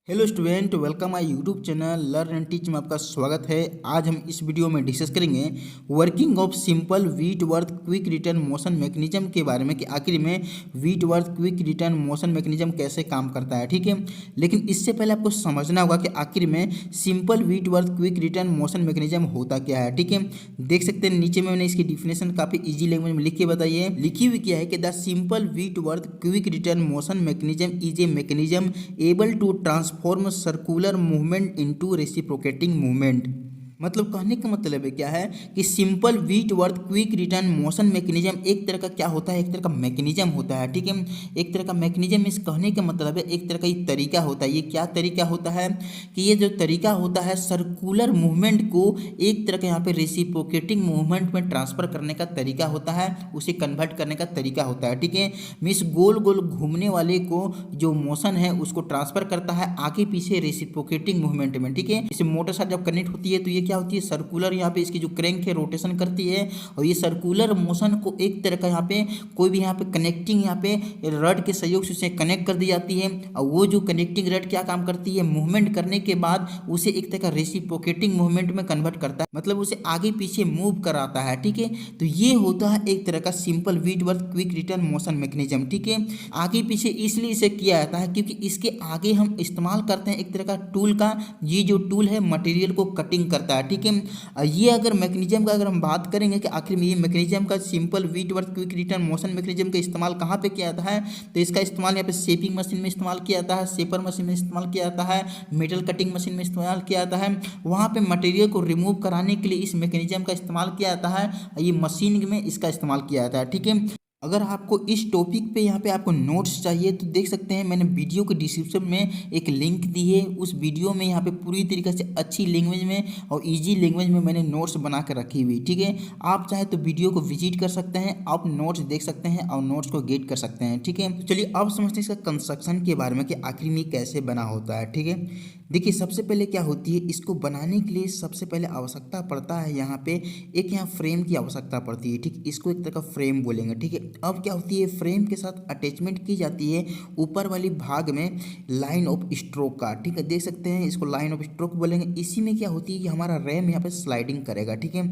Hello student, welcome my YouTube channel learn and teach में आपका स्वागत है। आज हम इस वीडियो में डिस्कस करेंगे working of simple Whitworth quick return motion mechanism के बारे में कि आखिर में Whitworth quick return motion mechanism कैसे काम करता है। ठीक है, लेकिन इससे पहले आपको समझना होगा कि आखिर में simple Whitworth quick return motion mechanism होता क्या है। ठीक है, देख सकते हैं नीचे में मैंने इसकी डिफिनेशन काफ़ी ईजी लैंग्वेज में लिख के बताइए। लिखी हुई क्या है कि the simple Whitworth quick return motion mechanism is a mechanism able to transform circular movement into reciprocating movement. मतलब कहने का मतलब है क्या है कि simple Whitworth quick return motion mechanism एक तरह का क्या होता है, एक तरह का मैकेनिज्म होता है। ठीक है, एक तरह का मैकेनिज्म इस कहने का मतलब है एक तरह का ये तरीका होता है। ये क्या तरीका होता है कि ये जो तरीका होता है सर्कुलर मूवमेंट को एक तरह का यहाँ पे रेसिप्रोकेटिंग मूवमेंट में ट्रांसफर करने का तरीका होता है, उसे कन्वर्ट करने का तरीका होता है। ठीक है, मीन्स गोल गोल घूमने वाले को जो मोशन है उसको ट्रांसफर करता है आगे पीछे रेसिप्रोकेटिंग मूवमेंट में। ठीक है, इसे मोटर साथ जब कनेक्ट होती है तो ये क्या होती है, सर्कुलर यहाँ पे इसकी जो क्रैंक है रोटेशन करती है और ये सर्कुलर मोशन को एक तरह का यहाँ पे कोई भी यहाँ पे कनेक्टिंग यहाँ पे रड के सहयोग से उसे कनेक्ट कर दी जाती है और वो जो कनेक्टिंग रड क्या काम करती है, मूवमेंट करने के बाद उसे एक तरह का रेसिप्रोकेटिंग मूवमेंट में कन्वर्ट करता है, मतलब उसे आगे पीछे मूव कराता है। ठीक है, तो ये होता है एक तरह का simple Whitworth quick return motion mechanism. ठीक है, आगे पीछे इसलिए इसे किया जाता है क्योंकि इसके आगे हम इस्तेमाल करते हैं एक तरह का टूल का, ये जो टूल है मटेरियल को कटिंग करता है। ठीक है, ये अगर मैकेनिज्म का अगर हम बात करेंगे कि आखिर में ये मैकेनिज्म का simple Whitworth quick return motion mechanism का इस्तेमाल कहाँ पे किया जाता है, तो इसका इस्तेमाल यहाँ पे शेपिंग मशीन में इस्तेमाल किया जाता है, शेपर मशीन में इस्तेमाल किया जाता है, मेटल कटिंग मशीन में इस्तेमाल किया जाता है। वहाँ पे मटेरियल को रिमूव कराने के लिए इस मैकेनिज्म का इस्तेमाल किया जाता है, ये मशीन में इसका इस्तेमाल किया जाता है। ठीक है, अगर आपको इस टॉपिक पे यहाँ पे आपको नोट्स चाहिए तो देख सकते हैं मैंने वीडियो के डिस्क्रिप्शन में एक लिंक दी है, उस वीडियो में यहाँ पे पूरी तरीके से अच्छी लैंग्वेज में और इजी लैंग्वेज में मैंने नोट्स बना कर रखी हुई। ठीक है, आप चाहे तो वीडियो को विजिट कर सकते हैं, आप नोट्स देख सकते हैं और नोट्स को गेट कर सकते हैं। ठीक है, तो चलिए अब समझते हैं इसका कंस्ट्रक्शन के बारे में कि आखिर में कैसे बना होता है। ठीक है, देखिए सबसे पहले क्या होती है, इसको बनाने के लिए सबसे पहले आवश्यकता पड़ता है यहाँ पे एक यहाँ फ्रेम की आवश्यकता पड़ती है। ठीक, इसको एक तरह का फ्रेम बोलेंगे। ठीक है, अब क्या होती है, फ्रेम के साथ अटैचमेंट की जाती है ऊपर वाली भाग में लाइन ऑफ स्ट्रोक का। ठीक है, देख सकते हैं इसको लाइन ऑफ स्ट्रोक बोलेंगे। इसी में क्या होती है कि हमारा रैम यहाँ पे स्लाइडिंग करेगा। ठीक है,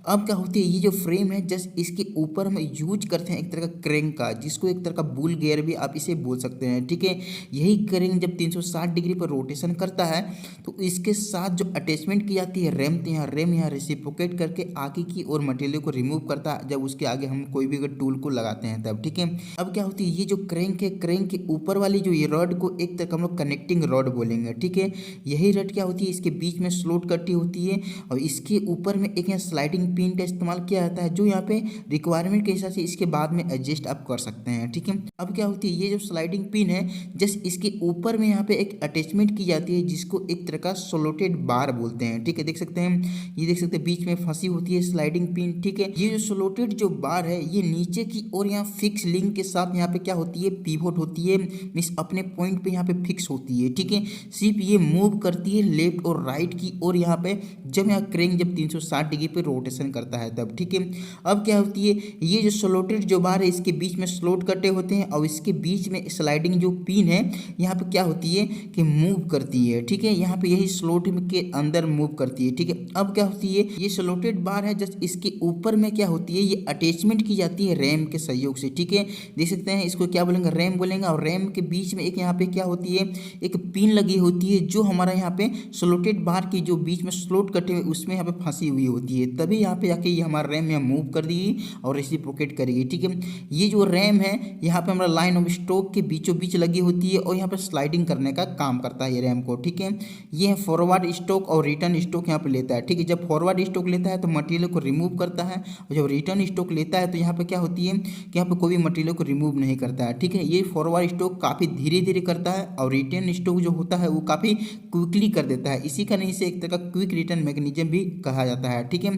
अब क्या होती है, ये जो फ्रेम है जस्ट इसके ऊपर हम यूज करते हैं एक तरह का क्रैंक का, जिसको एक तरह का बुल गियर भी आप इसे बोल सकते हैं। ठीक है, यही क्रैंक जब 360 डिग्री पर रोटेशन करता है तो इसके साथ जो अटैचमेंट की जाती है रैम, तो यहाँ रैम यहाँ रेसिप्रोकेट करके आगे की और मटेरियल को रिमूव करता है जब उसके आगे हम कोई भी अगर टूल को लगाते हैं तब। ठीक है, अब क्या होती है, ये जो क्रैंक है, क्रैंक के ऊपर वाली जो ये रॉड को एक तरह हम लोग कनेक्टिंग रॉड बोलेंगे। ठीक है, यही रॉड क्या होती है, इसके बीच में स्लोट कटी होती है और इसके ऊपर में एक यहाँ स्लाइडिंग पिन का इस्तेमाल किया जाता है जो यहाँ पे रिक्वायरमेंट के हिसाब से इसके बाद में एडजस्ट आप कर सकते हैं। ठीक है, अब क्या होती है, ये जो स्लाइडिंग पिन है जस्ट इसके ऊपर में यहाँ पे एक अटैचमेंट की जाती है जिसको एक तरह का सोलोटेड बार बोलते हैं। ठीक है, देख सकते हैं, ये देख सकते हैं बीच में फंसी होती है स्लाइडिंग पिन। ठीक है, ये जो सोलोटेड जो बार है ये नीचे की और यहाँ फिक्स लिंक के साथ यहाँ पे क्या होती है, पिवोट होती है, मीन्स अपने पॉइंट पे यहाँ पे फिक्स होती है। ठीक है, सिर्फ ये मूव करती है लेफ्ट और राइट की और यहाँ पे जब यहाँ क्रैंक जब 360 डिग्री पे रोटेशन करता है तब। ठीक है, अब क्या होती है, ये जो सोलोटेड जो बार है इसके बीच में स्लोट कटे होते हैं और इसके बीच में स्लाइडिंग जो पिन है यहाँ पे क्या होती है कि मूव करती है। ठीक है, यहाँ पे यही स्लोट के अंदर मूव करती है। ठीक है, अब क्या होती है, ये स्लोटेड बार है जस्ट इसके ऊपर में क्या होती है, ये अटैचमेंट की जाती है रैम के सहयोग से। ठीक है, देख सकते हैं इसको क्या बोलेंगे, रैम बोलेंगे और रैम के बीच में एक यहाँ पे क्या होती है, एक पिन लगी होती है जो हमारा यहाँ पे स्लोटेड बार की जो बीच में स्लोट कटे हुए उसमें यहाँ पे फंसी हुई होती है, तभी यहाँ पे जाके ये हमारा रैम यहाँ मूव कर देगी और रेसिप्रोकेट करेगी। ठीक है, ये जो रैम है यहाँ पे हमारा लाइन ऑफ स्ट्रोक के बीचों बीच लगी होती है और यहाँ पे स्लाइडिंग करने का काम करता है ये रैम को। ठीक है, ये फॉरवर्ड स्ट्रोक और रिटर्न स्ट्रोक यहाँ पे लेता है। ठीक है, जब फॉरवर्ड स्ट्रोक लेता है तो मटेरियल को रिमूव करता है और जब रिटर्न स्ट्रोक लेता है तो यहाँ पे क्या होती है कि यहाँ पे कोई भी मटेरियल को रिमूव नहीं करता है। ठीक है, ये फॉरवर्ड स्ट्रोक काफ़ी धीरे धीरे करता है और रिटर्न स्ट्रोक जो होता है वो काफ़ी क्विकली कर देता है, इसी कारण इसे एक तरह का क्विक रिटर्न मैकेनिज्म भी कहा जाता है। ठीक है,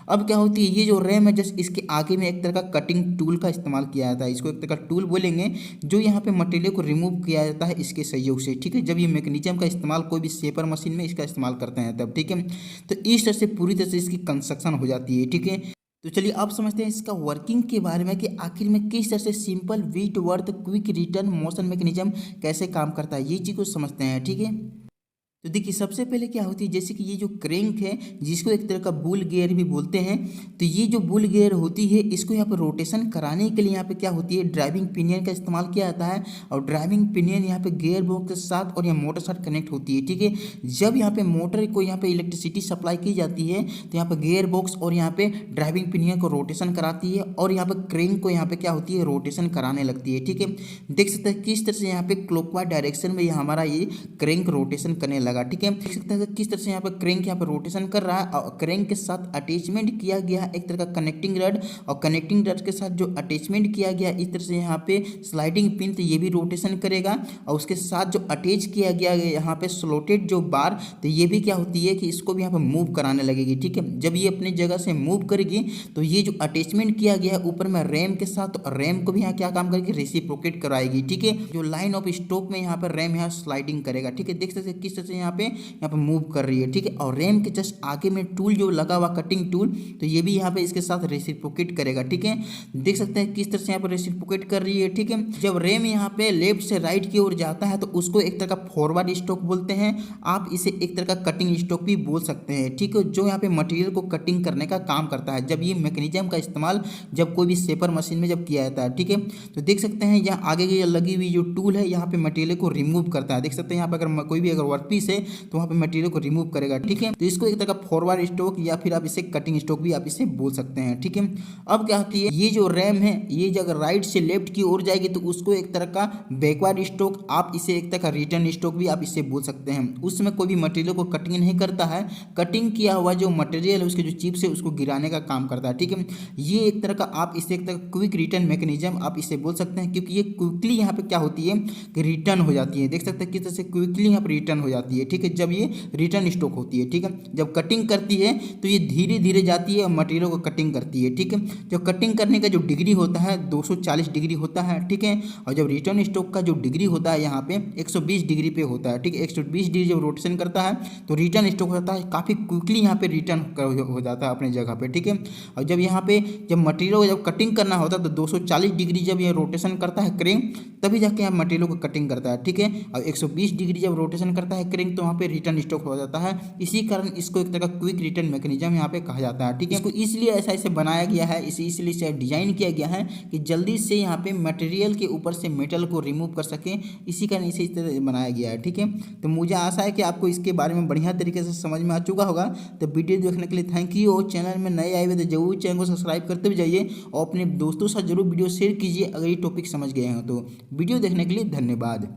अब क्या होती है, ये जो रैम है जस्ट इसके आगे में एक तरह का कटिंग टूल का इस्तेमाल किया जाता है, इसको एक तरह का टूल बोलेंगे जो यहाँ पे मटेरियल को रिमूव किया जाता है इसके सहयोग से। ठीक है, जब ये मैकेनिज्म का इस्तेमाल कोई भी शेपर मशीन में इसका इस्तेमाल करते हैं तब। ठीक है, तो इस तरह से पूरी तरह से इसकी कंस्ट्रक्शन हो जाती है। ठीक है, तो चलिए अब समझते हैं इसका वर्किंग के बारे में कि आखिर में किस तरह से simple Whitworth quick return motion mechanism कैसे काम करता है, ये चीज़ को समझते हैं। ठीक है, तो देखिए सबसे पहले क्या होती है, जैसे कि ये जो क्रैंक है जिसको एक तरह का बुल गियर भी बोलते हैं, तो ये जो बुल गियर होती है इसको यहाँ पे रोटेशन कराने के लिए यहाँ पे क्या होती है, ड्राइविंग पिनियन का इस्तेमाल किया जाता है। और ड्राइविंग पिनियन यहाँ पे गियर बॉक्स के साथ और यहाँ मोटर साथ कनेक्ट होती है। ठीक है, जब यहाँ पे मोटर को यहाँ पे इलेक्ट्रिसिटी सप्लाई की जाती है तो यहाँ पे गियर बॉक्स और यहाँ पे ड्राइविंग पिनियन को रोटेशन कराती है और यहाँ पे क्रैंक को यहाँ पे क्या होती है, रोटेशन कराने लगती है। ठीक है, देख सकते हैं किस तरह से यहाँ पे क्लॉकवाइज डायरेक्शन में हमारा ये क्रैंक रोटेशन करने लगा। ठीक है, देख सकते हैं किस तरह से यहाँ पे क्रैंक यहाँ पे रोटेशन कर रहा है और क्रैंक के साथ अटैचमेंट किया गया है एक तरह का कनेक्टिंग रड, और कनेक्टिंग रड के साथ जो अटैचमेंट किया गया इस तरह से यहाँ पे स्लाइडिंग पिन, तो ये भी रोटेशन करेगा। और उसके साथ जो अटैच किया गया यहाँ पे स्लोटेड जो बार, तो ये भी क्या होती है कि इसको भी यहाँ पे मूव कराने लगेगी। ठीक है, जब ये अपनी जगह से मूव करेगी तो ये जो अटैचमेंट किया गया है ऊपर में रैम के साथ, तो रैम को भी यहाँ क्या काम करेगी, रेसिप्रोकेट कराएगी। ठीक है, जो लाइन ऑफ स्टॉक में यहाँ पर रैम यहाँ स्लाइडिंग करेगा। ठीक है, देख सकते हैं किस तरह से यहाँ पे मूव कर रही है। ठीक है, और रैम के जस्ट आगे में टूल जो लगा हुआ कटिंग टूल, तो ये भी यहाँ पे इसके साथ रेसिप्रोकेट करेगा। ठीक है, देख सकते हैं किस तरह से यहाँ पर रेसिप्रोकेट कर रही है। ठीक है, जब रैम यहाँ पे लेफ्ट से राइट की ओर जाता है तो उसको एक तरह का फॉरवर्ड स्टॉक बोलते हैं, आप इसे एक तरह का कटिंग स्टॉक भी बोल सकते हैं। ठीक है, जो यहाँ पे मटेरियल को कटिंग करने का काम करता है, जब ये मैकेनिज्म का इस्तेमाल जब कोई भी शेपर मशीन में जब किया जाता है। ठीक है, तो देख सकते हैं यहाँ आगे की लगी हुई जो टूल है यहाँ पे मटेरियल को रिमूव करता है। देख सकते हैं यहाँ पे अगर कोई भी अगर वर्क पीस है तो वहाँ पे मटेरियल को रिमूव करेगा। ठीक है, तो इसको एक तरह का फॉरवर्ड स्टॉक या फिर आप इसे कटिंग स्टॉक भी आप इसे बोल सकते हैं। ठीक है, अब क्या होती है, ये जो रैम है ये अगर राइट से लेफ्ट की ओर जाएगी तो उसको एक तरह का बैकवर्ड स्टॉक, आप इसे एक तरह का रिटर्न स्टॉक भी आप इसे बोल सकते हैं। उसमें कोई भी मटेरियल को कटिंग नहीं करता है, कटिंग किया हुआ जो मटेरियल है उसके जो चिप्स है उसको गिराने का काम करता है। ठीक है, ये एक तरह का आप इसे एक तरह क्विक रिटर्न मैकेनिज्म आप इसे बोल सकते हैं, क्योंकि ये क्विकली यहाँ पे क्या होती है कि रिटर्न हो जाती है। देख सकते हैं किस तरह से क्विकली यहाँ पर रिटर्न हो जाती है। ठीक है, जब ये रिटर्न स्टॉक होती है। ठीक है, जब कटिंग करती है तो ये धीरे धीरे जाती है और मटेरियल को कटिंग करती है। ठीक है, जो कटिंग करने का जो डिग्री होता है 240 डिग्री होता है। ठीक है, और जब रिटर्न स्टॉक का जो डिग्री होता है यहाँ पे 120 डिग्री पे होता है। ठीक है, 120 डिग्री जब रोटेशन करता है तो रिटर्न स्टॉक होता है, काफ़ी क्विकली यहाँ पे रिटर्न हो जाता है अपने जगह पे। ठीक है, और जब यहाँ पे जब मटेरियल को जब कटिंग करना होता है तो 240 डिग्री जब ये रोटेशन करता है क्रैंक, तभी जाके यहाँ मटेरियल को कटिंग करता है। ठीक है, और 120 डिग्री जब रोटेशन करता है क्रैंक तो वहाँ पे रिटर्न स्टॉक हो जाता है। इसी कारण इसको एक तरह का क्विक रिटर्न मैकेनिज्म यहाँ पे कहा जाता है। ठीक है, इसको इसलिए ऐसा इसे बनाया गया है, इसलिए इसे डिजाइन किया गया है कि जल्दी से यहाँ पे मटेरियल के ऊपर से मेटल को रिमूव कर सके, इसी कारण इसे इस तरह बनाया गया है। ठीक है, तो मुझे आशा है कि आपको इसके बारे में बढ़िया तरीके से समझ में आ चुका होगा। तो वीडियो देखने के लिए थैंक यू, और चैनल में नए आए हुए तो जरूर चैनल को सब्सक्राइब करते हुए जाइए और अपने दोस्तों से जरूर वीडियो शेयर कीजिए अगर ये टॉपिक समझ गए हैं तो। वीडियो देखने के लिए धन्यवाद।